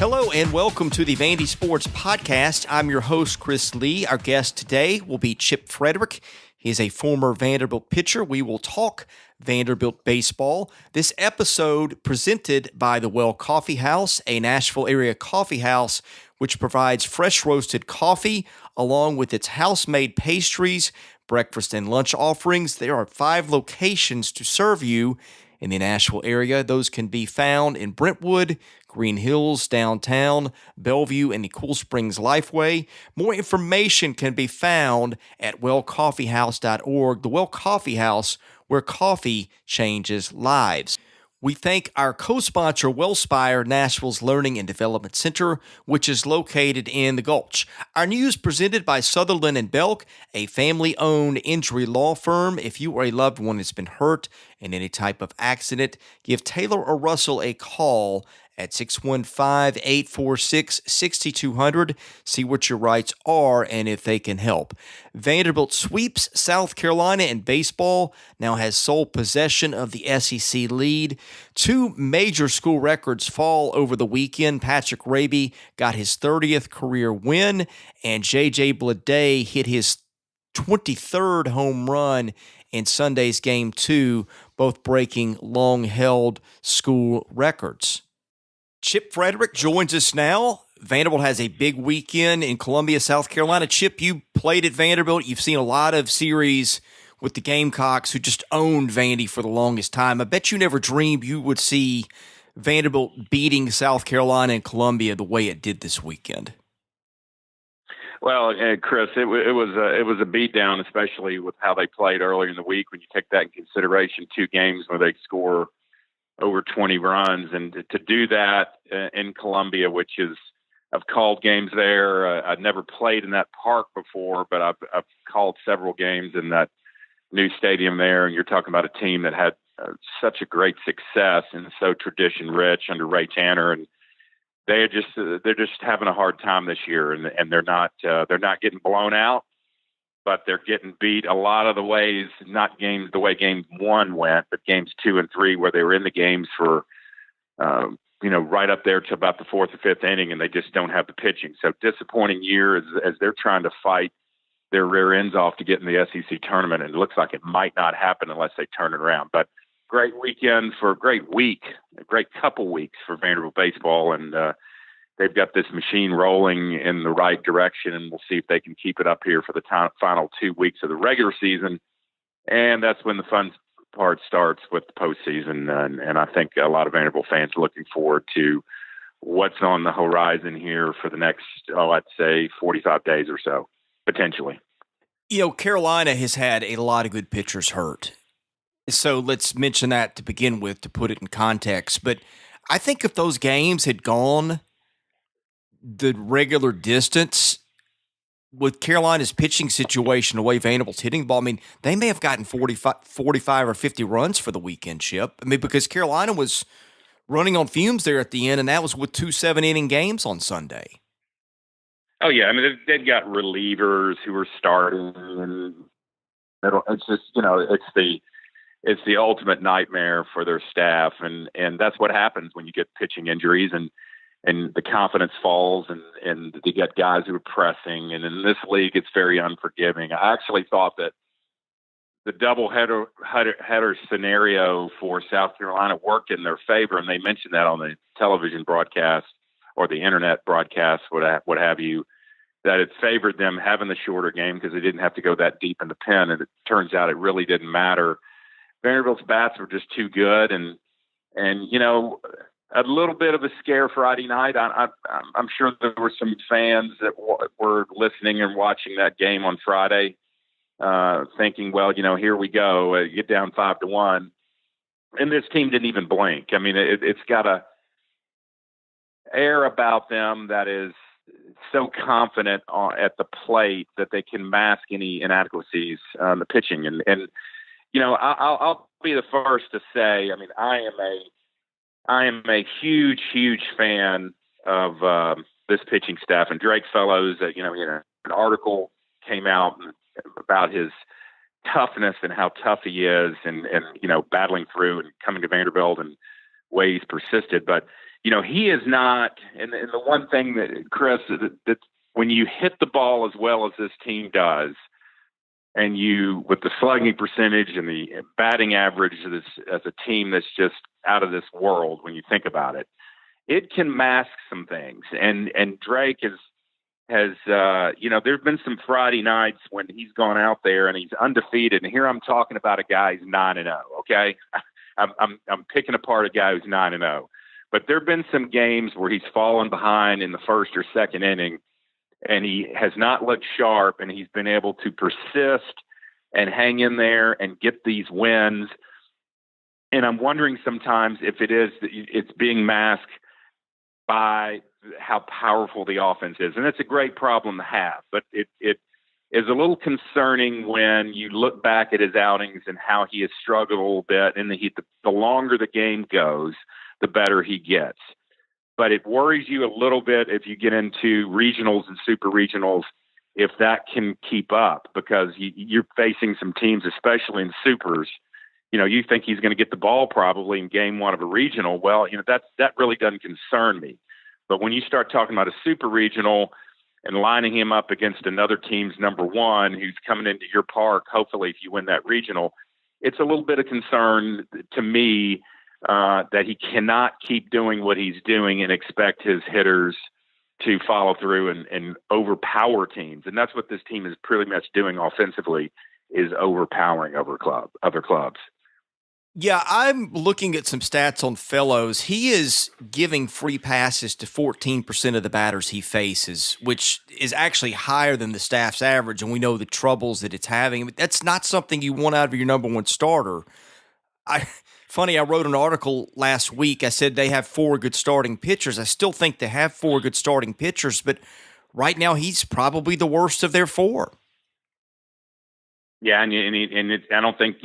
Hello and welcome to the Vandy Sports Podcast. I'm your host, Chris Lee. Our guest today will be Chip Fridrich. He is a former Vanderbilt pitcher. We will talk Vanderbilt baseball. This episode presented by the Well Coffee House, a Nashville area coffee house which provides fresh roasted coffee along with its house-made pastries, breakfast and lunch offerings. There are 5 locations to serve you in the Nashville area. Those can be found in Brentwood, Green Hills, downtown, Bellevue, and the Cool Springs Lifeway. More information can be found at wellcoffeehouse.org. The Well Coffee House, where coffee changes lives. We thank our co-sponsor, Wellspire, Nashville's Learning and Development Center, which is located in the Gulch. Our news presented by Sutherland and Belk, a family-owned injury law firm. If you or a loved one has been hurt in any type of accident, give Taylor or Russell a call at 615-846-6200. See what your rights are and if they can help. Vanderbilt sweeps South Carolina in baseball, now has sole possession of the SEC lead. 2 major school records fall over the weekend. Patrick Raby got his 30th career win, and J.J. Bleday hit his 23rd home run in Sunday's Game 2, both breaking long-held school records. Chip Fridrich joins us now. Vanderbilt has a big weekend in Columbia, South Carolina. Chip, you played at Vanderbilt. You've seen a lot of series with the Gamecocks, who just owned Vandy for the longest time. I bet you never dreamed you would see Vanderbilt beating South Carolina and Columbia the way it did this weekend. Well, Chris, it was a beatdown, especially with how they played earlier in the week. When you take that in consideration, 2 games where they score over 20 runs, and to do that in Columbia, which is, I've called games there. I've never played in that park before, but I've called several games in that new stadium there. And you're talking about a team that had such a great success and so tradition rich under Ray Tanner, and they're just having a hard time this year, and they're not getting blown out, but they're getting beat a lot of the ways, not games the way game 1 went, but games 2 and 3, where they were in the games for, right up there to about the 4th or 5th inning, and they just don't have the pitching. So disappointing year as they're trying to fight their rear ends off to get in the SEC tournament. And it looks like it might not happen unless they turn it around. But great weekend for a great week, a great couple weeks for Vanderbilt baseball. And, they've got this machine rolling in the right direction, and we'll see if they can keep it up here for the final 2 weeks of the regular season. And that's when the fun part starts with the postseason. And I think a lot of Vanderbilt fans are looking forward to what's on the horizon here for the next, I'd say 45 days or so, potentially. Carolina has had a lot of good pitchers hurt. So let's mention that to begin with, to put it in context. But I think if those games had gone the regular distance with Carolina's pitching situation, the way Vanderbilt's hitting the ball, they may have gotten 45 or 50 runs for the weekend, Chip. Because Carolina was running on fumes there at the end, and that was with 2 7-inning games on Sunday. Oh, yeah. They've got relievers who are starting, and it's just, it's the ultimate nightmare for their staff. And that's what happens when you get pitching injuries, and the confidence falls, and you get guys who are pressing. And in this league, it's very unforgiving. I actually thought that the double-header scenario for South Carolina worked in their favor, and they mentioned that on the television broadcast or the internet broadcast, what have you, that it favored them having the shorter game because they didn't have to go that deep in the pen, and it turns out it really didn't matter. Vanderbilt's bats were just too good, and a little bit of a scare Friday night. I'm sure there were some fans that were listening and watching that game on Friday, thinking, well, here we go, get down 5-1. And this team didn't even blink. It's got a air about them that is so confident at the plate that they can mask any inadequacies on the pitching. And I'll be the first to say, I am a huge, huge fan of this pitching staff. And Drake Fellows, an article came out about his toughness and how tough he is, and battling through and coming to Vanderbilt and ways persisted. But he is not. And the one thing that, Chris, that when you hit the ball as well as this team does, and you, with the slugging percentage and the batting average as a team that's just out of this world, when you think about it, it can mask some things. And Drake has there've been some Friday nights when he's gone out there and he's undefeated. And here I'm talking about a guy who's 9-0. Okay, I'm picking apart a guy who's 9-0. But there've been some games where he's fallen behind in the first or second inning, and he has not looked sharp, and he's been able to persist and hang in there and get these wins. And I'm wondering sometimes if it's being masked by how powerful the offense is. And it's a great problem to have, but it is a little concerning when you look back at his outings and how he has struggled a little bit. And the longer the game goes, the better he gets. But it worries you a little bit if you get into regionals and super regionals, if that can keep up, because you're facing some teams, especially in supers. You think he's going to get the ball probably in game one of a regional. Well, that really doesn't concern me. But when you start talking about a super regional and lining him up against another team's number one who's coming into your park, hopefully if you win that regional, it's a little bit of concern to me that he cannot keep doing what he's doing and expect his hitters to follow through and overpower teams. And that's what this team is pretty much doing offensively, is overpowering other clubs. Yeah, I'm looking at some stats on Fellows. He is giving free passes to 14% of the batters he faces, which is actually higher than the staff's average, and we know the troubles that it's having. But that's not something you want out of your number one starter. I wrote an article last week. I said they have 4 good starting pitchers. I still think they have 4 good starting pitchers, but right now he's probably the worst of their 4. Yeah, I don't think,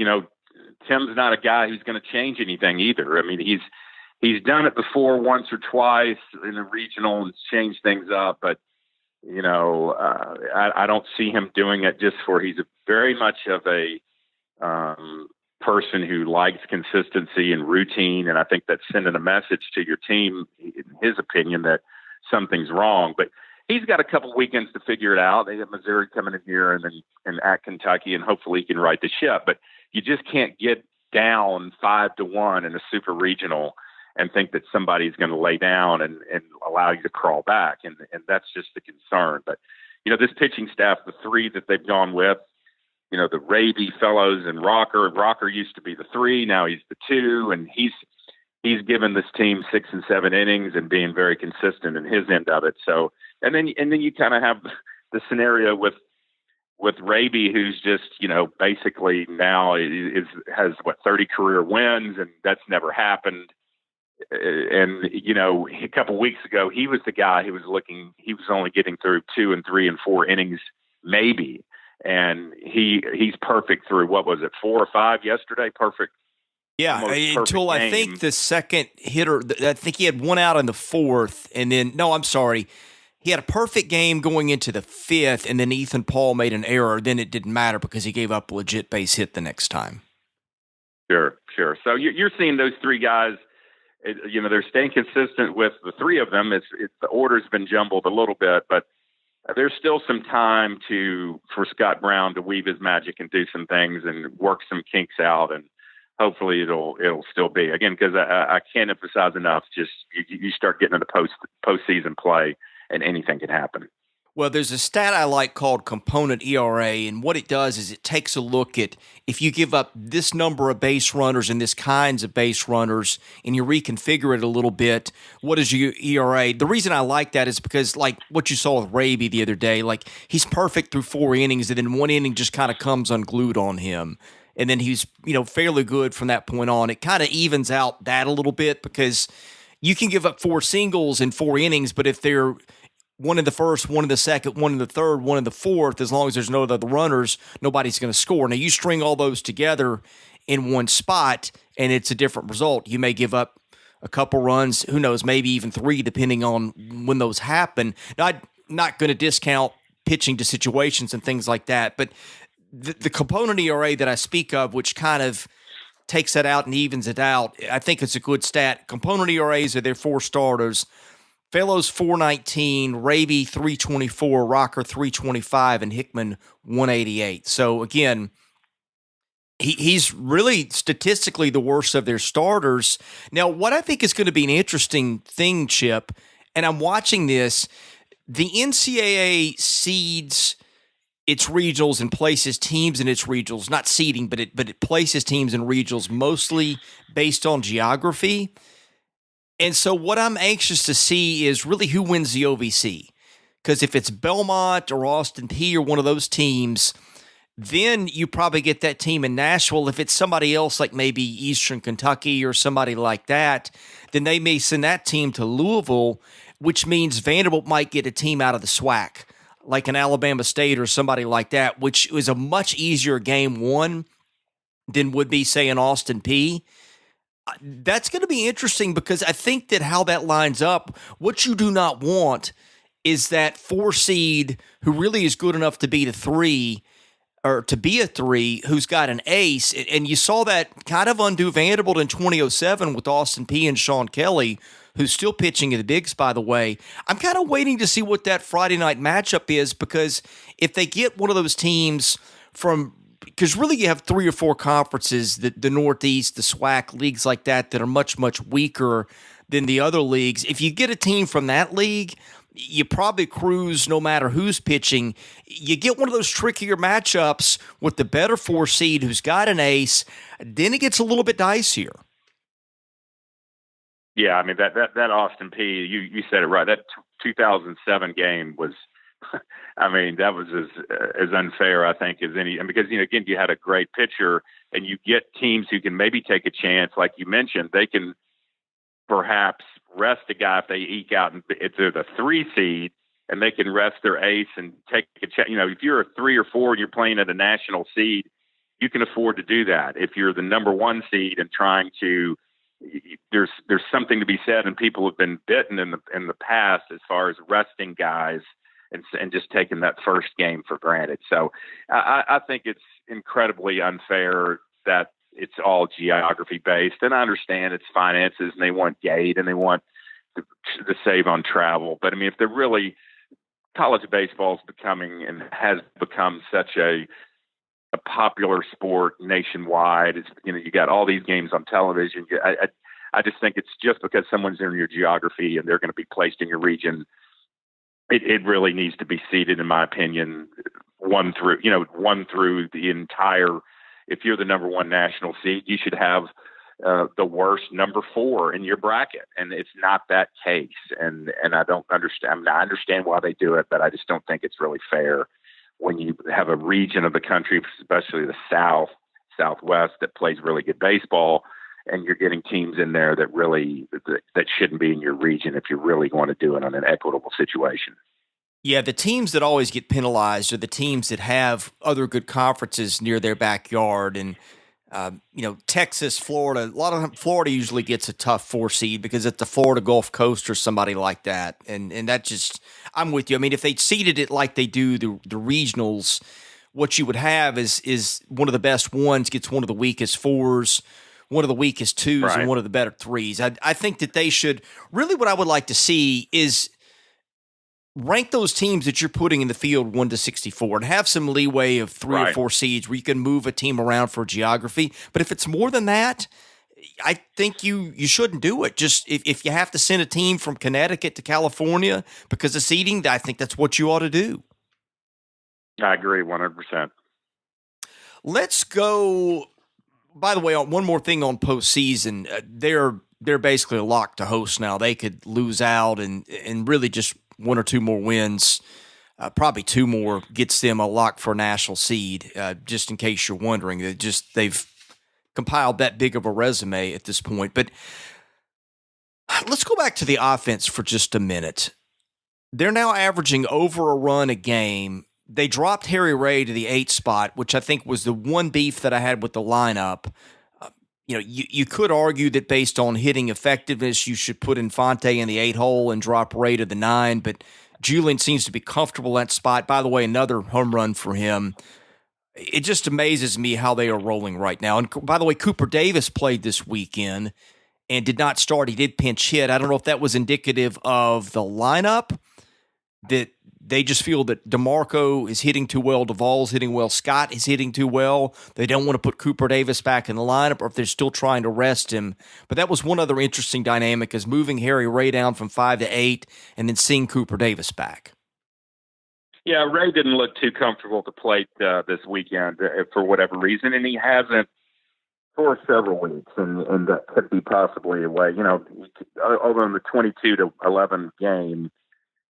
Tim's not a guy who's going to change anything either. I mean, he's done it before once or twice in a regional and changed things up, but I don't see him doing it he's very much of a person who likes consistency and routine. And I think that's sending a message to your team, in his opinion, that something's wrong. But he's got a couple weekends to figure it out. They have Missouri coming in here and at Kentucky, and hopefully he can right the ship. But you just can't get down 5-1 in a super regional and think that somebody's going to lay down and allow you to crawl back. And that's just the concern. But, this pitching staff, the 3 that they've gone with, the Raby, Fellows, and Rocker. Rocker used to be the 3. Now he's the 2. And he's given this team 6 and 7 innings and being very consistent in his end of it. So, and then you kind of have the scenario with Raby, who's just, basically now has 30 career wins, and that's never happened. And, a couple weeks ago, he was the guy who was only getting through 2 and 3 and 4 innings, maybe. And he's perfect through, 4 or 5 yesterday? Perfect. Yeah, until I think the second hitter, I think he had 1 out in the 4th, and then, no, I'm sorry. He had a perfect game going into the 5th, and then Ethan Paul made an error. Then it didn't matter because he gave up a legit base hit the next time. Sure. So you're seeing those 3 guys, they're staying consistent with the 3 of them. The order's been jumbled a little bit, but there's still some time for Scott Brown to weave his magic and do some things and work some kinks out, and hopefully it'll still be, again, because I can't emphasize enough, just you start getting into postseason play, and anything can happen. Well, there's a stat I like called component ERA, and what it does is it takes a look at if you give up this number of base runners and this kinds of base runners, and you reconfigure it a little bit, what is your ERA? The reason I like that is because, like what you saw with Raby the other day, like he's perfect through 4 innings, and then 1 inning just kind of comes unglued on him. And then he's, fairly good from that point on. It kind of evens out that a little bit because you can give up 4 singles in 4 innings, but if they're 1 in the first, 1 in the second, 1 in the third, 1 in the fourth, as long as there's no other runners, nobody's going to score. Now, you string all those together in one spot, and it's a different result. You may give up a couple runs, who knows, maybe even 3, depending on when those happen. Now, I'm not going to discount pitching to situations and things like that, but the component ERA that I speak of, which kind of takes that out and evens it out, I think it's a good stat. Component ERAs are their 4 starters. Fellows 419, Ravy 324, Rocker 325, and Hickman 188. So again, he's really statistically the worst of their starters. Now, what I think is going to be an interesting thing, Chip, and I'm watching this, the NCAA seeds its regionals and places teams in its regionals, not seeding, but it places teams in regionals mostly based on geography. And so what I'm anxious to see is really who wins the OVC. Because if it's Belmont or Austin Peay or one of those teams, then you probably get that team in Nashville. If it's somebody else like maybe Eastern Kentucky or somebody like that, then they may send that team to Louisville, which means Vanderbilt might get a team out of the SWAC, like an Alabama State or somebody like that, which is a much easier game one than would be, say, an Austin Peay. That's going to be interesting because I think that how that lines up, what you do not want is that 4 seed who really is good enough to beat a 3 or to be a 3 who's got an ace. And you saw that kind of undo Vanderbilt in 2007 with Austin Peay and Sean Kelly, who's still pitching in the bigs, by the way. I'm kind of waiting to see what that Friday night matchup is because if they get one of those teams from – because really you have 3 or 4 conferences, the Northeast, the SWAC, leagues like that are much, much weaker than the other leagues. If you get a team from that league, you probably cruise no matter who's pitching. You get one of those trickier matchups with the better 4 seed who's got an ace, then it gets a little bit dicier. Yeah, I mean, that Austin Peay, you said it right. That 2007 game was – I mean, that was as unfair, I think, as any. And because, again, you had a great pitcher and you get teams who can maybe take a chance. Like you mentioned, they can perhaps rest a guy if they eke out and it's the 3 seed and they can rest their ace and take a chance. If you're a 3 or 4 and you're playing at a national seed, you can afford to do that. If you're the number 1 seed and trying to, there's something to be said, and people have been bitten in the past as far as resting guys and just taking that first game for granted. So I think it's incredibly unfair that it's all geography based. And I understand it's finances and they want gate and they want to save on travel. But I mean, if they're really college baseball is becoming and has become such a popular sport nationwide, it's, you got all these games on television. I just think it's just because someone's in your geography and they're going to be placed in your region. It really needs to be seeded, in my opinion, one through the entire. If you're the number 1 national seed, you should have the worst number 4 in your bracket, and it's not that case. And I don't understand. I mean, I understand why they do it, but I just don't think it's really fair when you have a region of the country, especially the South, Southwest, that plays really good baseball, and you're getting teams in there that shouldn't be in your region if you're really going to do it on an equitable situation. Yeah, the teams that always get penalized are the teams that have other good conferences near their backyard. And, Texas, Florida, a lot of them, Florida usually gets a tough 4 seed because it's the Florida Gulf Coast or somebody like that. And that just, I'm with you. I mean, if they seeded it like they do the regionals, what you would have is one of the best ones gets one of the weakest 4s, one of the weakest 2s, right, and one of the better 3s. I think that they should really, what I would like to see is rank those teams that you're putting in the field 1 to 64 and have some leeway of 3 or 4 seeds where you can move a team around for geography. But if it's more than that, I think you shouldn't do it. Just if you have to send a team from Connecticut to California because of seeding, I think that's what you ought to do. I agree 100%. Let's go. By the way, one more thing on postseason, they're basically locked to host now. They could lose out and really just 1 or 2 more wins, probably 2 more, gets them a lock for a national seed. Just in case you're wondering, they've compiled that big of a resume at this point. But let's go back to the offense for just a minute. They're now averaging over a run a game. They dropped Harry Ray to the 8th spot, which I think was the one beef that I had with the lineup. You could argue that based on hitting effectiveness, you should put Infante in the 8 hole and drop Ray to the 9, but Julian seems to be comfortable in that spot. By the way, another home run for him. It just amazes me how they are rolling right now. And by the way, Cooper Davis played this weekend and did not start. He did pinch hit. I don't know if that was indicative of the lineup, that they just feel that DeMarco is hitting too well, Duvall's hitting well, Scott is hitting too well. They don't want to put Cooper Davis back in the lineup, or if they're still trying to rest him. But that was one other interesting dynamic, is moving Harry Ray down from 5 to 8 and then seeing Cooper Davis back. Yeah, Ray didn't look too comfortable at the plate this weekend for whatever reason, and he hasn't for several weeks, and that could be possibly a way. Over in the 22-11 game,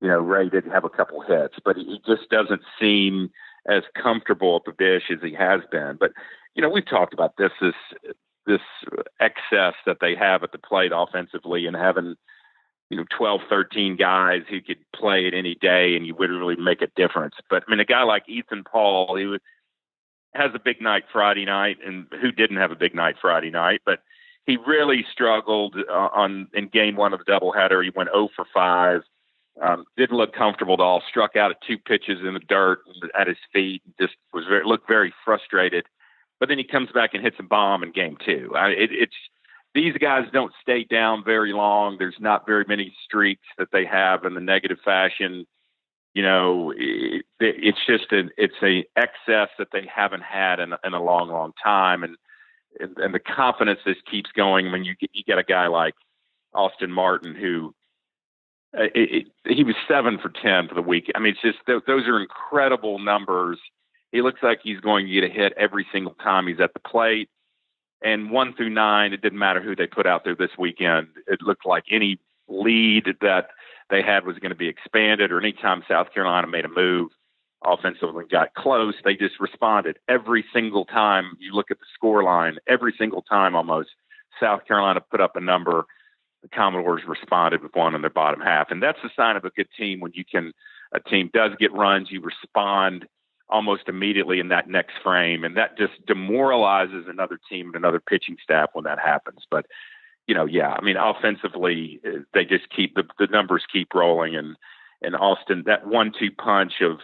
Ray did have a couple hits, but he just doesn't seem as comfortable at the dish as he has been. But, we've talked about this excess that they have at the plate offensively, and having, 12, 13 guys who could play it any day and you wouldn't really make a difference. But, a guy like Ethan Paul, has a big night Friday night, and who didn't have a big night Friday night, but he really struggled in game one of the doubleheader. He went 0 for 5. Didn't look comfortable at all. Struck out at 2 pitches in the dirt at his feet. Just looked very frustrated. But then he comes back and hits a bomb in game 2. It's these guys don't stay down very long. There's not very many streaks that they have in the negative fashion. It's just it's a excess that they haven't had in a long, long time, and the confidence just keeps going when you get a guy like Austin Martin who. He was 7 for 10 for the week. It's just those are incredible numbers. He looks like he's going to get a hit every single time he's at the plate. And 1 through 9, it didn't matter who they put out there this weekend. It looked like any lead that they had was going to be expanded, or anytime South Carolina made a move offensively got close, they just responded. Every single time you look at the score line, every single time almost, South Carolina put up a number, the Commodores responded with one in their bottom half. And that's the sign of a good team. When a team does get runs, you respond almost immediately in that next frame. And that just demoralizes another team and another pitching staff when that happens. But, offensively, they just keep the numbers keep rolling. And Austin, that 1-2 punch of,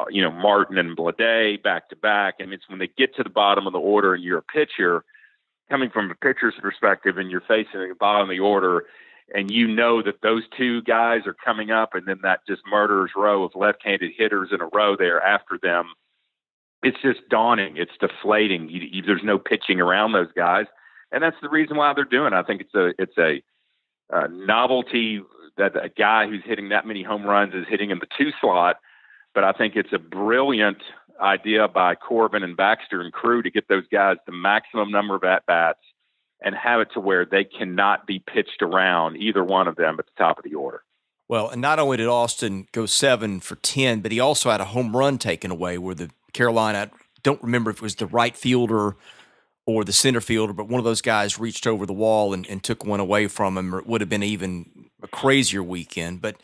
Martin and Blade back to back. And it's when they get to the bottom of the order and you're a pitcher, coming from a pitcher's perspective, and you're facing the bottom of the order, and that those 2 guys are coming up, and then that just murderer's row of left-handed hitters in a row there after them, it's just daunting. It's deflating. There's no pitching around those guys, and that's the reason why they're doing it. I think it's a novelty that a guy who's hitting that many home runs is hitting in the 2 slot, but I think it's a brilliant idea by Corbin and Baxter and crew to get those guys the maximum number of at-bats and have it to where they cannot be pitched around, either one of them, at the top of the order. Well, and not only did Austin go 7 for 10, but he also had a home run taken away where the Carolina, I don't remember if it was the right fielder or the center fielder, but one of those guys reached over the wall and took one away from him, or it would have been even a crazier weekend. But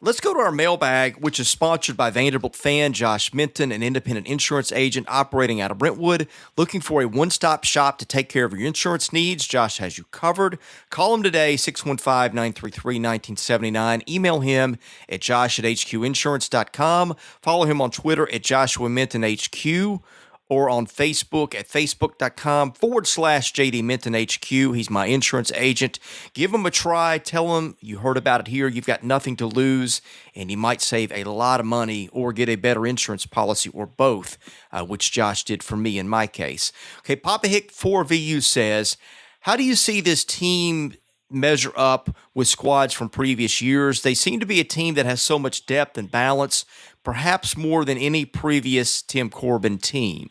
let's go to our mailbag, which is sponsored by Vanderbilt fan Josh Minton, an independent insurance agent operating out of Brentwood. Looking for a one-stop shop to take care of your insurance needs? Josh has you covered. Call him today, 615-933-1979. Email him at josh@hqinsurance.com. Follow him on Twitter at Joshua Minton HQ, or on Facebook at facebook.com/JD Minton HQ. He's my insurance agent. Give him a try. Tell him you heard about it here. You've got nothing to lose, and you might save a lot of money or get a better insurance policy, or both, which Josh did for me in my case. Okay, Papa Hick 4VU says, how do you see this team measure up with squads from previous years? They seem to be a team that has so much depth and balance, perhaps more than any previous Tim Corbin team.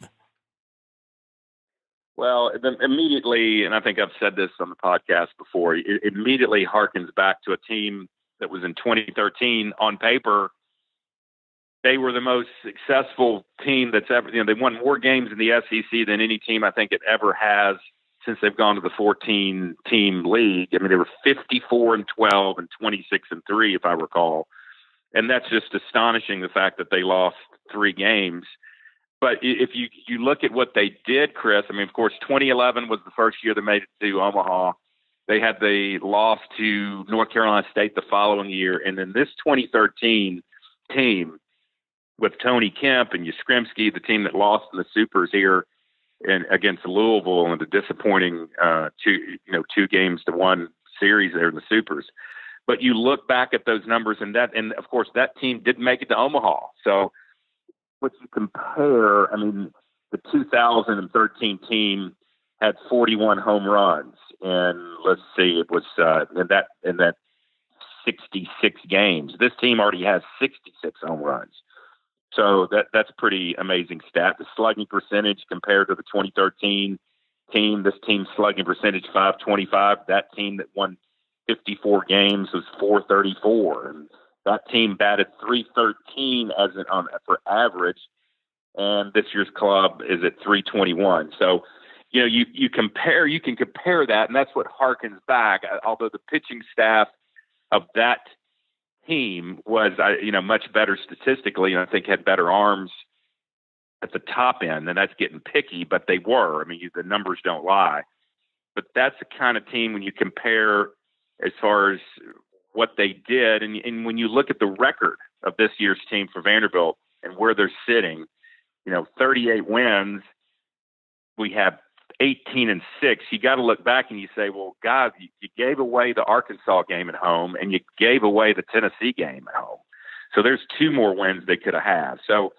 Well, immediately, and I think I've said this on the podcast before, it immediately harkens back to a team that was in 2013. On paper, they were the most successful team that's ever, they won more games in the SEC than any team I think it ever has since they've gone to the 14-team league. They were 54-12 and 26-3, if I recall. And that's just astonishing, the fact that they lost 3 games. But if you look at what they did, Chris, of course, 2011 was the first year they made it to Omaha. They had the loss to North Carolina State the following year. And then this 2013 team with Tony Kemp and Yastrzemski, the team that lost in the Supers here against Louisville in the disappointing 2-1 series there in the Supers. But you look back at those numbers, and of course that team didn't make it to Omaha. So what you compare, I mean, the 2013 team had 41 home runs, and let's see, it was in that 66 games. This team already has 66 home runs. So that's pretty amazing stat. The slugging percentage compared to the 2013 team, this team's slugging percentage 525. That team that won 54 games was 434, and that team batted 313 for average, and this year's club is at 321. So, you can compare that, and that's what harkens back. Although the pitching staff of that team was, much better statistically, and I think had better arms at the top end, and that's getting picky, but they were. I mean, the numbers don't lie. But that's the kind of team when you compare as far as what they did, and when you look at the record of this year's team for Vanderbilt and where they're sitting, 38 wins, we have 18-6. You got to look back and you say, well, God, you gave away the Arkansas game at home and you gave away the Tennessee game at home. So there's 2 more wins they could have had. So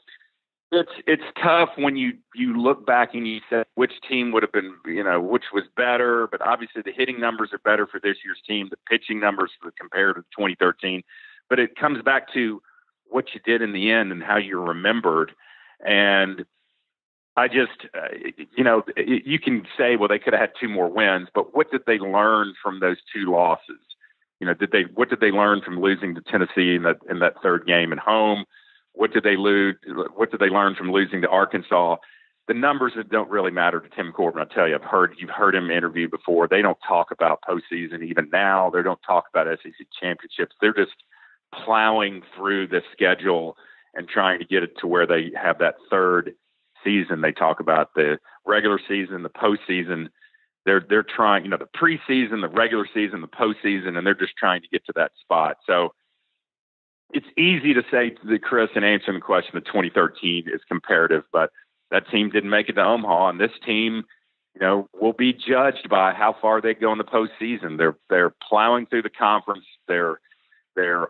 it's tough when you look back and you say which team would have been, which was better. But obviously the hitting numbers are better for this year's team. The pitching numbers compared to 2013. But it comes back to what you did in the end and how you're remembered. And I just, you can say, well, they could have had 2 more wins, but what did they learn from those 2 losses? What did they learn from losing to Tennessee in that third game at home? What did they What did they learn from losing to Arkansas? The numbers that don't really matter to Tim Corbin. I tell you, you've heard him interview before. They don't talk about postseason even now. They don't talk about SEC championships. They're just plowing through the schedule and trying to get it to where they have that third season. They talk about the regular season, the postseason. They're trying, the preseason, the regular season, the postseason, and they're just trying to get to that spot. So it's easy to say to Chris and answering the question that 2013 is comparative, but that team didn't make it to Omaha, and this team, will be judged by how far they go in the postseason. They're plowing through the conference. They're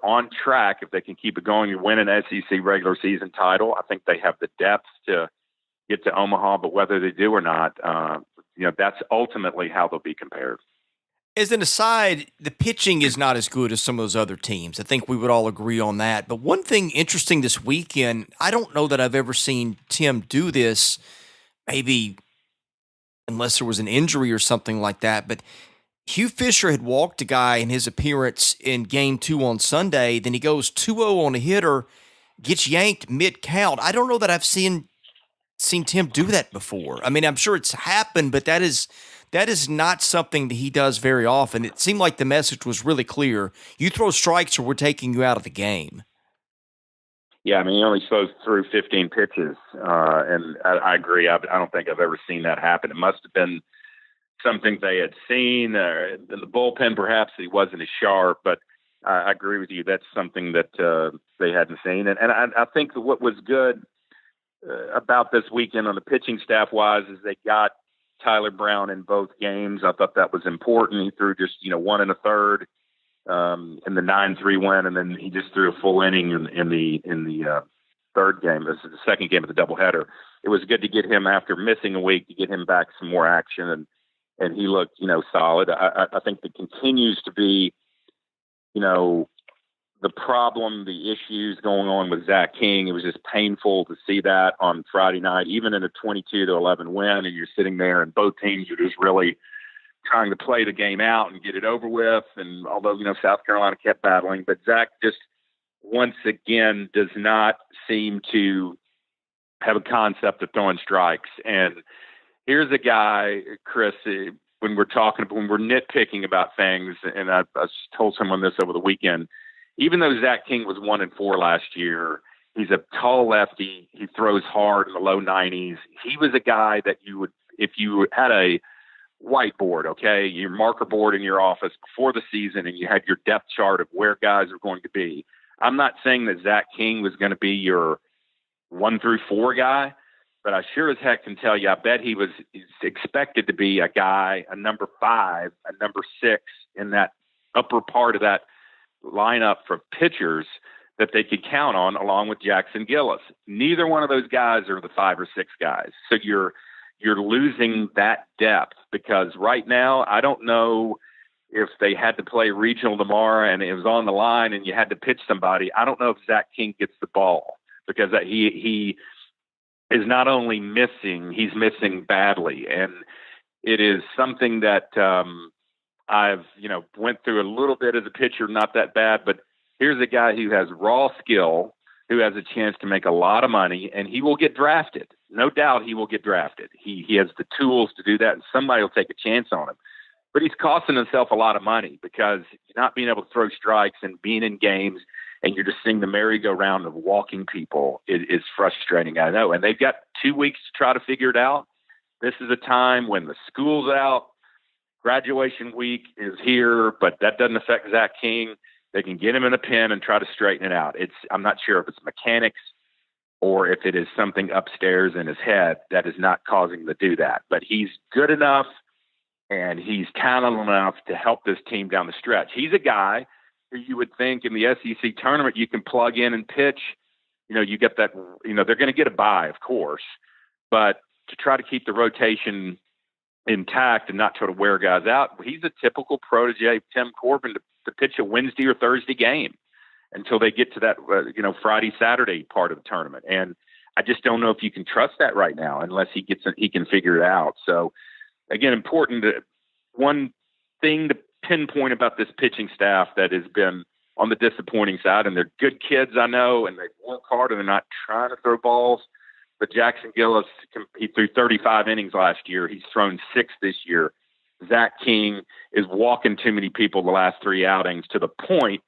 on track if they can keep it going to win an SEC regular season title. I think they have the depth to get to Omaha, but whether they do or not, that's ultimately how they'll be compared. As an aside, the pitching is not as good as some of those other teams. I think we would all agree on that. But one thing interesting this weekend, I don't know that I've ever seen Tim do this, maybe unless there was an injury or something like that, but Hugh Fisher had walked a guy in his appearance in Game 2 on Sunday. Then he goes 2-0 on a hitter, gets yanked mid-count. I don't know that I've seen Tim do that before. I mean, I'm sure it's happened, but that is not something that he does very often. It seemed like the message was really clear. You throw strikes or we're taking you out of the game. Yeah, I mean, he only threw 15 pitches, and I agree. I don't think I've ever seen that happen. It must have been something they had seen in the bullpen, perhaps he wasn't as sharp, but I agree with you. That's something that they hadn't seen. And I think that what was good about this weekend on the pitching staff-wise is they got Tyler Brown in both games. I thought that was important. He threw just, 1 1/3 in the 9-3 win, and then he just threw a full inning in the third game. This is the second game of the doubleheader. It was good to get him after missing a week to get him back some more action, and he looked, solid. I think that continues to be, the problem, the issues going on with Zach King. It was just painful to see that on Friday night, even in a 22-11 win, and you're sitting there and both teams are just really trying to play the game out and get it over with. And although, South Carolina kept battling, but Zach just once again does not seem to have a concept of throwing strikes. And here's a guy, Chris, when we're nitpicking about things, and I told someone this over the weekend, even though Zach King was 1-4 last year, he's a tall lefty. He throws hard in the low 90s. He was a guy that you would, if you had a whiteboard, okay, your marker board in your office before the season, and you had your depth chart of where guys are going to be. I'm not saying that Zach King was going to be your 1-4 guy, but I sure as heck can tell you, I bet he's expected to be a guy, a number 5, a number 6 in that upper part of that lineup for pitchers that they could count on, along with Jackson Gillis. Neither one of those guys are the 5 or 6 guys. So you're losing that depth, because right now, I don't know if they had to play regional tomorrow and it was on the line and you had to pitch somebody. I don't know if Zach King gets the ball, because he is not only missing, he's missing badly. And it is something that I've, went through a little bit as a pitcher, not that bad, but here's a guy who has raw skill, who has a chance to make a lot of money, and he will get drafted. No doubt he will get drafted. He has the tools to do that, and somebody will take a chance on him. But he's costing himself a lot of money, because not being able to throw strikes and being in games and you're just seeing the merry-go-round of walking people is frustrating, I know. And they've got 2 weeks to try to figure it out. This is a time when the school's out, graduation week is here, but that doesn't affect Zach King. They can get him in a pen and try to straighten it out. I'm not sure if it's mechanics or if it is something upstairs in his head that is not causing him to do that. But he's good enough and he's talented enough to help this team down the stretch. He's a guy who you would think in the SEC tournament you can plug in and pitch. You get that, they're going to get a bye, of course, but to try to keep the rotation intact and not try to wear guys out, he's a typical protege of Tim Corbin to pitch a Wednesday or Thursday game until they get to that, Friday, Saturday part of the tournament. And I just don't know if you can trust that right now unless he can figure it out. So again, one thing to pinpoint about this pitching staff that has been on the disappointing side, and they're good kids, I know, and they work hard and they're not trying to throw balls. But Jackson Gillis, he threw 35 innings last year. He's thrown 6 this year. Zach King is walking too many people the last 3 outings, to the point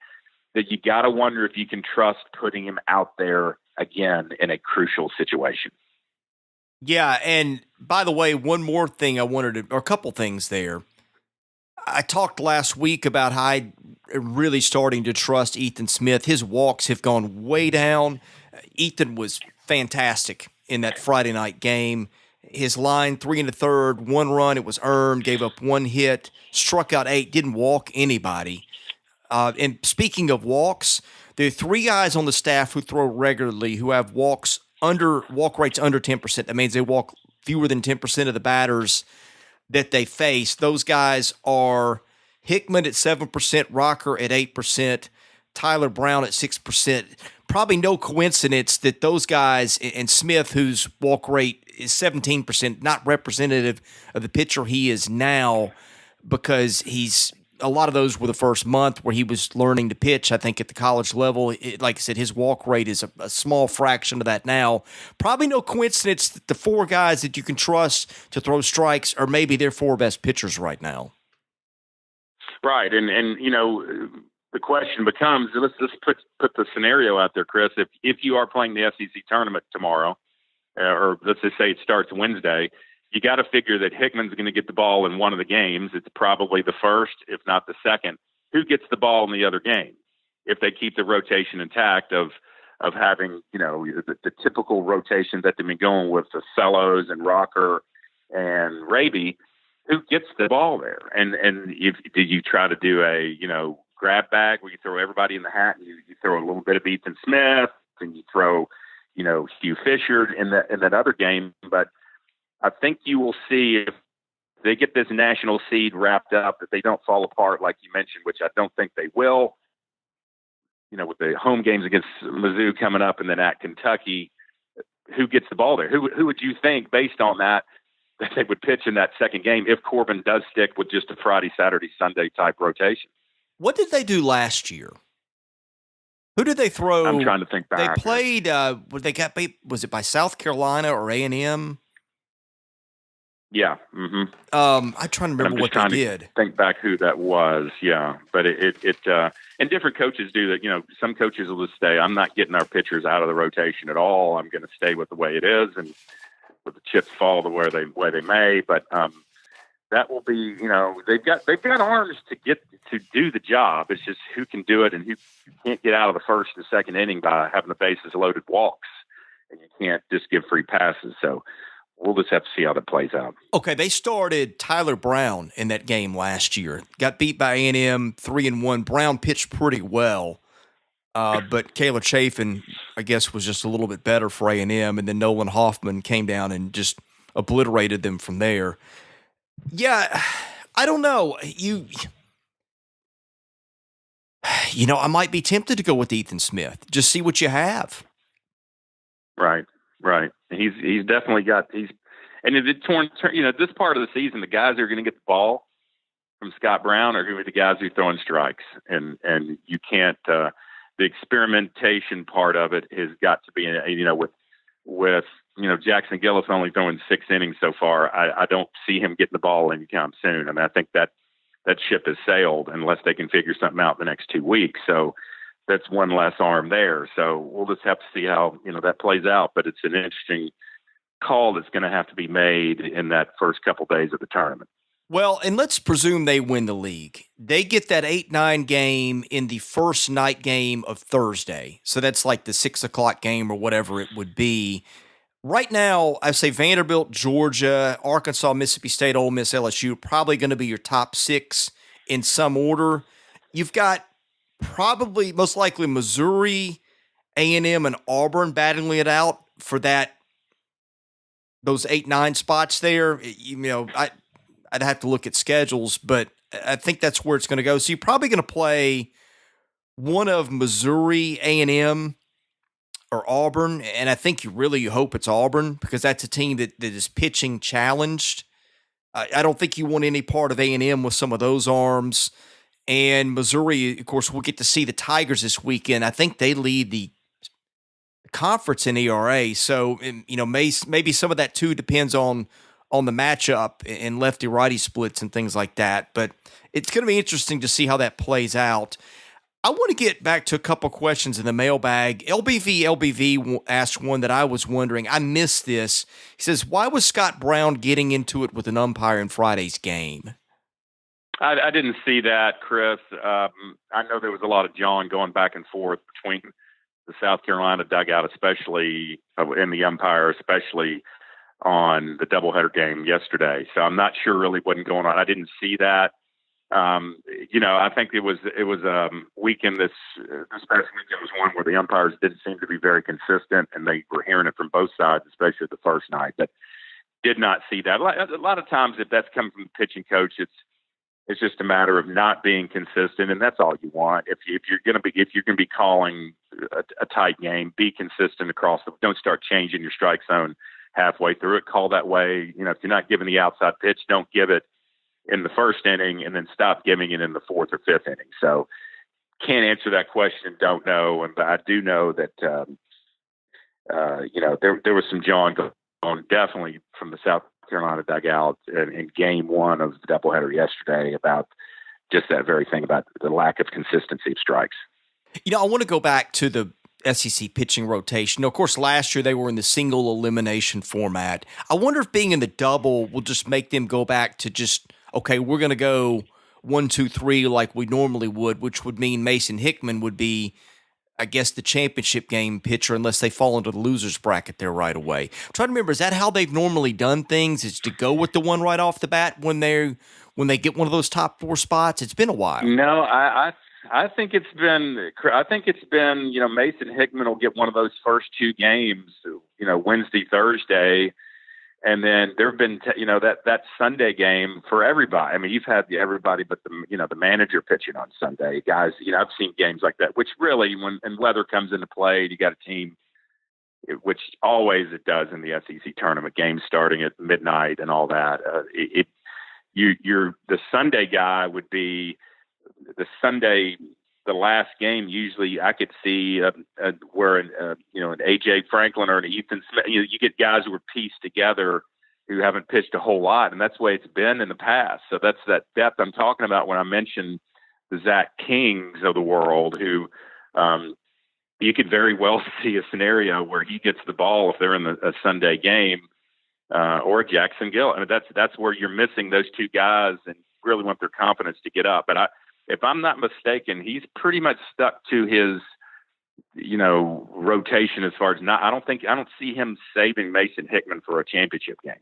that you got to wonder if you can trust putting him out there again in a crucial situation. Yeah, and by the way, one more thing or a couple things there. I talked last week about how I'm really starting to trust Ethan Smith. His walks have gone way down. Ethan was fantastic in that Friday night game. His line, 3 1/3, 1 run, it was earned, gave up 1 hit, struck out 8, didn't walk anybody. And speaking of walks, there are 3 guys on the staff who throw regularly who have walk rates under 10%. That means they walk fewer than 10% of the batters that they face. Those guys are Hickman at 7%, Rocker at 8%, Tyler Brown at 6%. Probably no coincidence that those guys, and Smith, whose walk rate is 17%, not representative of the pitcher he is now, because a lot of those were the first month where he was learning to pitch, I think, at the college level. Like I said, his walk rate is a small fraction of that now. Probably no coincidence that the 4 guys that you can trust to throw strikes are maybe their 4 best pitchers right now. Right, and the question becomes, let's put the scenario out there, Chris. If you are playing the SEC tournament tomorrow, or let's just say it starts Wednesday, you got to figure that Hickman's going to get the ball in one of the games. It's probably the first, if not the second. Who gets the ball in the other game? If they keep the rotation intact of having, the typical rotation that they've been going with, the Fellows and Rocker and Raby, who gets the ball there? And do you try to do a, grab bag where you throw everybody in the hat and you throw a little bit of Ethan Smith and you throw, Hugh Fisher in that other game? But I think you will see, if they get this national seed wrapped up, that they don't fall apart like you mentioned, which I don't think they will. With the home games against Mizzou coming up and then at Kentucky, who gets the ball there? Who would you think, based on that they would pitch in that second game if Corbin does stick with just a Friday, Saturday, Sunday type rotation? What did they do last year? Who did they throw? I'm trying to think back. They played. Was it by South Carolina or A&M? Yeah. Mm-hmm. I'm trying to remember what they did. Think back who that was. Yeah, but it and different coaches do that. Some coaches will just stay. I'm not getting our pitchers out of the rotation at all. I'm going to stay with the way it is, and with the chips fall the way they may. But that will be. They've got arms to do the job. It's just who can do it and who can't get out of the first and second inning by having the bases loaded walks. and you can't just give free passes. So we'll just have to see how that plays out. Okay, they started Tyler Brown in that game last year. Got beat by A&M 3-1. Brown pitched pretty well, but Caleb Chafin, I guess, was just a little bit better for A&M, and then Nolan Hoffman came down and just obliterated them from there. Yeah, I don't know. I might be tempted to go with Ethan Smith. Just see what you have. Right. He's definitely got and if it this part of the season, the guys that are going to get the ball from Scott Brown are going to be the guys who are throwing strikes, and you can't. The experimentation part of it has got to be, with Jackson Gillis only throwing 6 innings so far. I don't see him getting the ball anytime soon. I mean, I think that ship has sailed unless they can figure something out in the next 2 weeks. So that's one less arm there. So we'll just have to see how, that plays out. But it's an interesting call that's going to have to be made in that first couple days of the tournament. Well, and let's presume they win the league. They get that 8-9 game in the first night game of Thursday. So that's like the 6 o'clock game or whatever it would be. Right now, I say Vanderbilt, Georgia, Arkansas, Mississippi State, Ole Miss, LSU, probably going to be your top 6 in some order. You've got probably most likely Missouri, A&M, and Auburn battling it out for those 8-9 spots there. I'd have to look at schedules, but I think that's where it's going to go. So you're probably going to play one of Missouri, A&M, or Auburn, and I think you hope it's Auburn because that's a team that is pitching challenged. I don't think you want any part of A&M with some of those arms. And Missouri, of course, we'll get to see the Tigers this weekend. I think they lead the conference in ERA, so maybe some of that too depends on the matchup and lefty-righty splits and things like that. But it's going to be interesting to see how that plays out. I want to get back to a couple questions in the mailbag. LBV asked one that I was wondering. I missed this. He says, why was Scott Brown getting into it with an umpire in Friday's game? I didn't see that, Chris. I know there was a lot of jawing going back and forth between the South Carolina dugout, especially, and the umpire, especially on the doubleheader game yesterday. So I'm not sure really what's going on. I didn't see that. I think it was weekend. This past weekend was one where the umpires didn't seem to be very consistent, and they were hearing it from both sides, especially the first night. But did not see that. A lot of times, if that's coming from the pitching coach, it's just a matter of not being consistent, and that's all you want. If you're going to be calling a tight game, be consistent across. Don't start changing your strike zone halfway through it. Call that way. If you're not giving the outside pitch, don't give it in the first inning and then stop giving it in the 4th or 5th inning. So can't answer that question. Don't know. And I do know that, there was some jawing going on definitely from the South Carolina dugout in game 1 of the doubleheader yesterday about just that very thing about the lack of consistency of strikes. I want to go back to the SEC pitching rotation. Of course, last year they were in the single elimination format. I wonder if being in the double will just make them go back to just, okay, we're going to go 1, 2, 3 like we normally would, which would mean Mason Hickman would be, I guess, the championship game pitcher unless they fall into the loser's bracket there right away. I'm trying to remember, is that how they've normally done things, is to go with the one right off the bat when they get one of those top 4 spots? It's been a while. No, I think it's been, Mason Hickman will get one of those first 2 games, Wednesday, Thursday. And then there've been, that Sunday game for everybody. I mean, you've had everybody, but the manager pitching on Sunday, guys. I've seen games like that, which really, when weather comes into play, you got a team, which always it does in the SEC tournament, games starting at midnight and all that. The Sunday guy would be the Sunday. The last game, usually I could see where an AJ Franklin or an Ethan Smith, you get guys who are pieced together who haven't pitched a whole lot, and that's the way it's been in the past. So that's that depth I'm talking about when I mentioned the Zach Kings of the world, who you could very well see a scenario where he gets the ball if they're in a Sunday game, or Jackson Gill. I mean, that's where you're missing those 2 guys and really want their confidence to get up. But if I'm not mistaken, he's pretty much stuck to his rotation as far as I don't see him saving Mason Hickman for a championship game.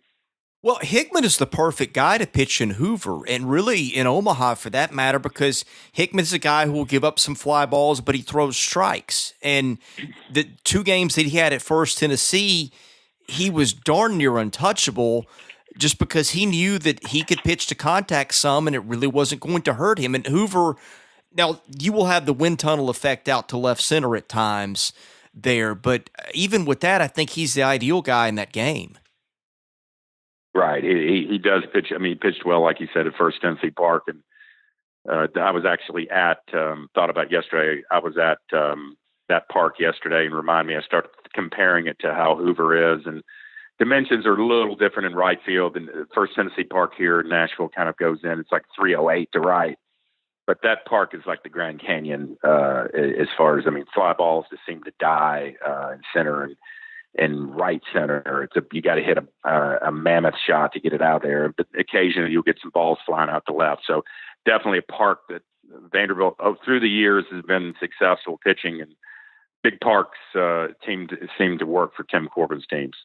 Well, Hickman is the perfect guy to pitch in Hoover and really in Omaha for that matter, because Hickman's a guy who will give up some fly balls, but he throws strikes. And the 2 games that he had at First Tennessee, he was darn near untouchable just because he knew that he could pitch to contact some and it really wasn't going to hurt him. And Hoover, now you will have the wind tunnel effect out to left center at times there, but even with that, I think he's the ideal guy in that game. Right. He does pitch. I mean, he pitched well, like you said, at First Tennessee Park. And I was actually thought about yesterday, I was at that park yesterday, and I started comparing it to how Hoover is. And dimensions are a little different in right field. And First Tennessee Park here in Nashville kind of goes in. It's like 308 to right. But that park is like the Grand Canyon as far as, fly balls just seem to die in center and right center. You got to hit a mammoth shot to get it out there. But occasionally you'll get some balls flying out the left. So definitely a park that Vanderbilt through the years has been successful pitching, and big parks seem to work for Tim Corbin's teams.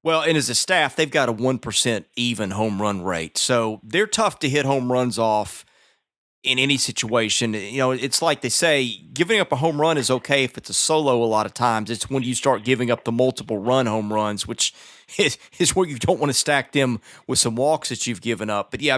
Well, and as a staff, they've got a 1% even home run rate. So they're tough to hit home runs off in any situation. It's like they say, giving up a home run is okay if it's a solo a lot of times. It's when you start giving up the multiple run home runs, which is where you don't want to stack them with some walks that you've given up. But yeah,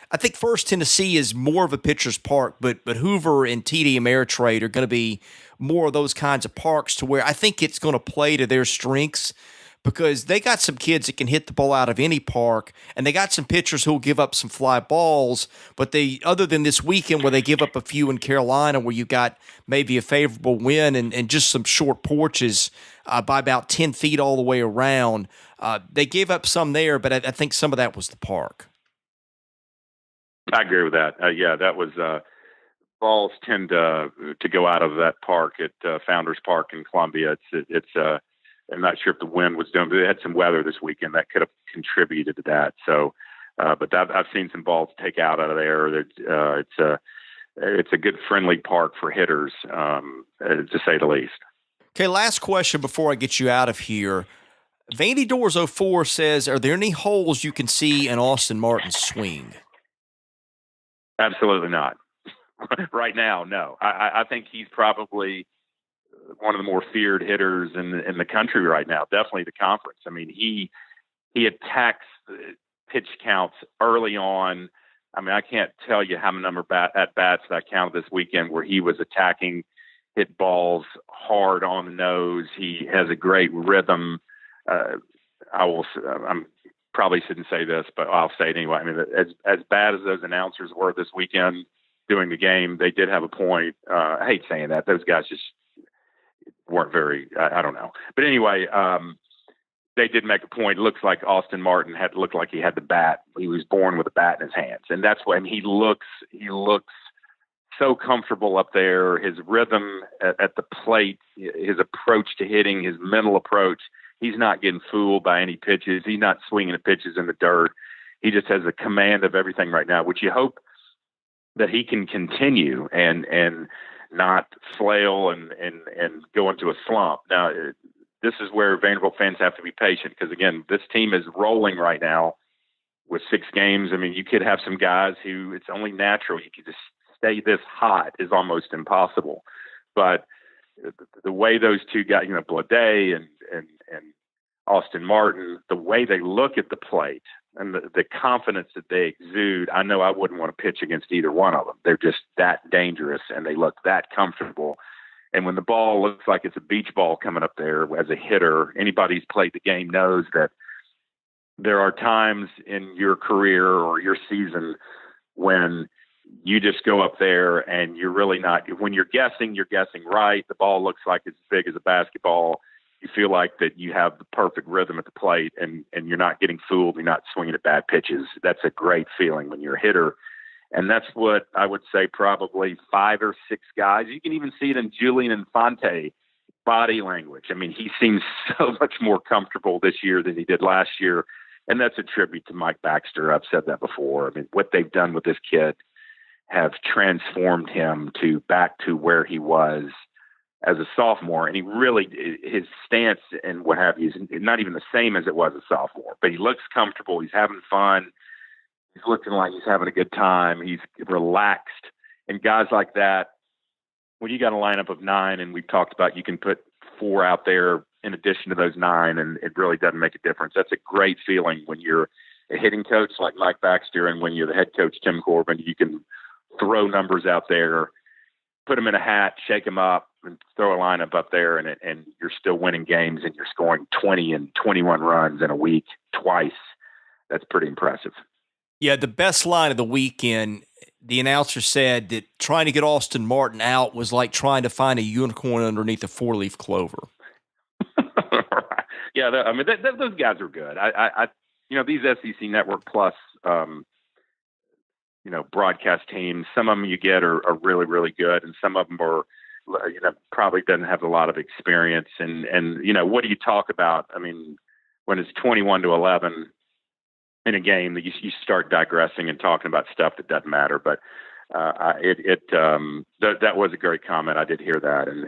I think First Tennessee is more of a pitcher's park, but Hoover and TD Ameritrade are going to be more of those kinds of parks to where I think it's going to play to their strengths, because they got some kids that can hit the ball out of any park, and they got some pitchers who'll give up some fly balls. But other than this weekend where they give up a few in Carolina, where you got maybe a favorable win and just some short porches by about 10 feet all the way around, they gave up some there, but I think some of that was the park. I agree with that. That was balls tend to go out of that park at Founders Park in Columbia. It's I'm not sure if the wind was doing, but they had some weather this weekend that could have contributed to that. So, but I've seen some balls take out of there. It's a good friendly park for hitters, to say the least. Okay, last question before I get you out of here. Vandy Doors 04 says, are there any holes you can see in Austin Martin's swing? Absolutely not. Right now, no. I think he's probably one of the more feared hitters in the country right now, definitely the conference. He attacks pitch counts early on. I can't tell you how many number at bats that I counted this weekend where he was attacking, hit balls hard on the nose. He has a great rhythm. I probably shouldn't say this, but I'll say it anyway. As bad as those announcers were this weekend doing the game, they did have a point. I hate saying that. Those guys just weren't very, I don't know. But anyway, they did make a point. It looks like Austin Martin looked like he had the bat. He was born with a bat in his hands. And that's why he looks so comfortable up there. His rhythm at the plate, his approach to hitting, his mental approach, he's not getting fooled by any pitches. He's not swinging at pitches in the dirt. He just has a command of everything right now, which you hope that he can continue and not flail and go into a slump. Now, this is where Vanderbilt fans have to be patient, because, again, this team is rolling right now with 6 games. You could have some guys who it's only natural. You could just stay this hot is almost impossible. But the way those two guys, Blade and Austin Martin, the way they look at the plate and the confidence that they exude, I know I wouldn't want to pitch against either one of them. They're just that dangerous, and they look that comfortable. And when the ball looks like it's a beach ball coming up there as a hitter, anybody who's played the game knows that there are times in your career or your season when you just go up there and you're really not, when you're guessing right. The ball looks like it's as big as a basketball. You feel like that you have the perfect rhythm at the plate, and you're not getting fooled. You're not swinging at bad pitches. That's a great feeling when you're a hitter. And that's what I would say probably 5 or 6 guys. You can even see it in Julian Infante body language. He seems so much more comfortable this year than he did last year. And that's a tribute to Mike Baxter. I've said that before. What they've done with this kid have transformed him back to where he was as a sophomore, and he really, his stance and what have you is not even the same as it was a sophomore, but he looks comfortable. He's having fun. He's looking like he's having a good time. He's relaxed. And guys like that, when you got a lineup of 9, and we've talked about you can put 4 out there in addition to those 9, and it really doesn't make a difference. That's a great feeling when you're a hitting coach like Mike Baxter, and when you're the head coach, Tim Corbin. You can throw numbers out there, put them in a hat, shake them up, and throw a lineup up there, and you're still winning games, and you're scoring 20 and 21 runs in a week twice. That's pretty impressive. Yeah, the best line of the weekend, the announcer said that trying to get Austin Martin out was like trying to find a unicorn underneath a 4-leaf clover. Yeah, I mean, those guys are good. I these SEC Network Plus, broadcast teams, some of them you get are really, really good, and some of them are, probably doesn't have a lot of experience. And what do you talk about? I mean, when it's 21-11 in a game, that you start digressing and talking about stuff that doesn't matter. But that was a great comment. I did hear that, and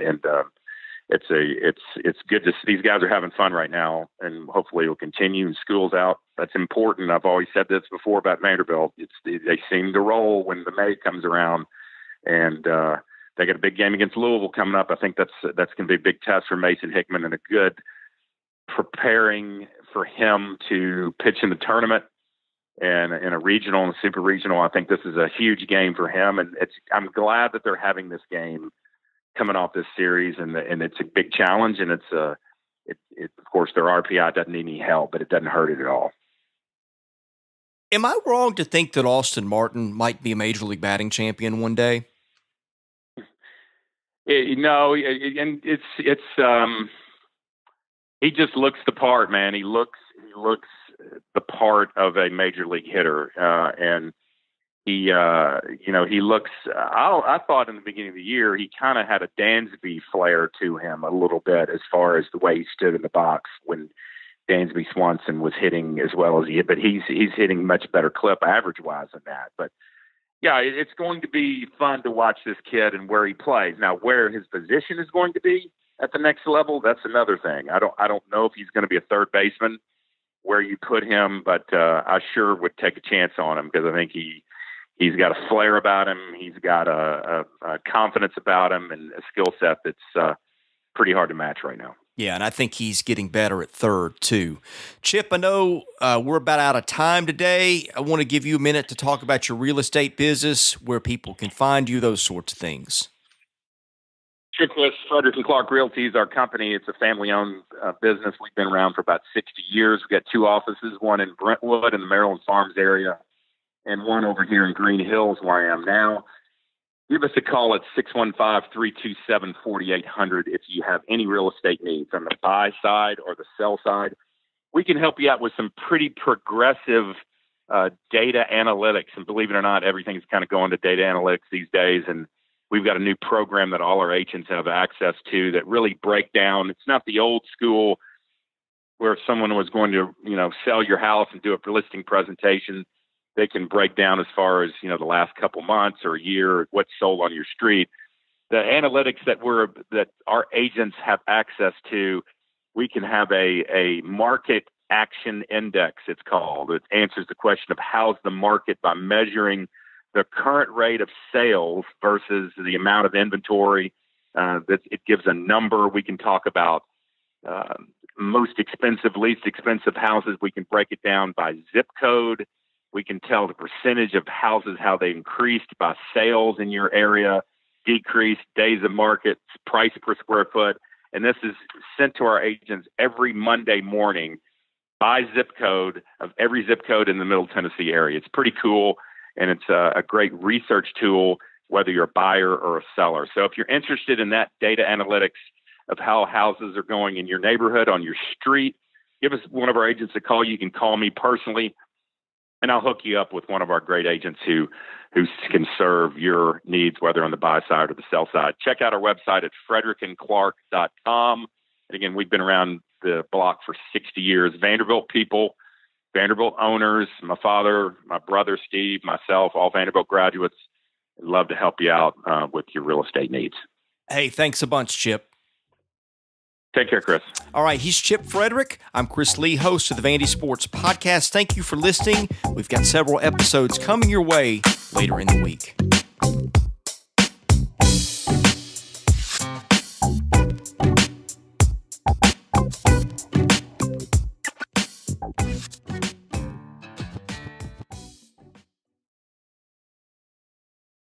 it's good to see these guys are having fun right now, and hopefully it'll continue. And school's out. That's important. I've always said this before about Vanderbilt. They seem to roll when the May comes around, and they got a big game against Louisville coming up. I think that's going to be a big test for Mason Hickman, and a good preparing for him to pitch in the tournament and in a regional and a super regional. I think this is a huge game for him, and I'm glad that they're having this game coming off this series, and it's a big challenge, and it's of course their RPI doesn't need any help, but it doesn't hurt it at all. Am I wrong to think that Austin Martin might be a Major League batting champion one day? No, and it's he just looks the part, man. He looks the part of a major league hitter, and he looks. I thought in the beginning of the year he kind of had a Dansby flair to him a little bit, as far as the way he stood in the box when Dansby Swanson was hitting as well as he. But he's hitting much better clip average wise than that. But yeah, it's going to be fun to watch this kid and where he plays. Now, where his position is going to be at the next level, that's another thing. I don't know if he's going to be a third baseman where you put him, but I sure would take a chance on him, because I think he's got a flair about him. He's got a confidence about him, and a skill set that's pretty hard to match right now. Yeah, and I think he's getting better at third, too. Chip, I know we're about out of time today. I want to give you a minute to talk about your real estate business, where people can find you, those sorts of things. Sure, Chris. Fridrich and Clark Realty is our company. It's a family-owned business. We've been around for about 60 years. We've got 2 offices, one in Brentwood in the Maryland Farms area, and one over here in Green Hills, where I am now. Give us a call at 615-327-4800 if you have any real estate needs on the buy side or the sell side. We can help you out with some pretty progressive data analytics. And believe it or not, everything's kind of going to data analytics these days. And we've got a new program that all our agents have access to that really break down. It's not the old school where if someone was going to, sell your house and do a listing presentation, they can break down as far as, the last couple months or a year, what's sold on your street. The analytics that our agents have access to, we can have a market action index, it's called. It answers the question of how's the market by measuring the current rate of sales versus the amount of inventory. It gives a number. We can talk about most expensive, least expensive houses. We can break it down by zip code. We can tell the percentage of houses, how they increased by sales in your area, decreased, days of market, price per square foot. And this is sent to our agents every Monday morning by zip code of every zip code in the Middle Tennessee area. It's pretty cool, and it's a great research tool, whether you're a buyer or a seller. So if you're interested in that data analytics of how houses are going in your neighborhood, on your street, give us one of our agents a call. You can call me personally, and I'll hook you up with one of our great agents who can serve your needs, whether on the buy side or the sell side. Check out our website at frederickandclark.com. And again, we've been around the block for 60 years. Vanderbilt people, Vanderbilt owners, my father, my brother, Steve, myself, all Vanderbilt graduates. I'd love to help you out with your real estate needs. Hey, thanks a bunch, Chip. Take care, Chris. All right, he's Chip Fridrich. I'm Chris Lee, host of the Vandy Sports Podcast. Thank you for listening. We've got several episodes coming your way later in the week.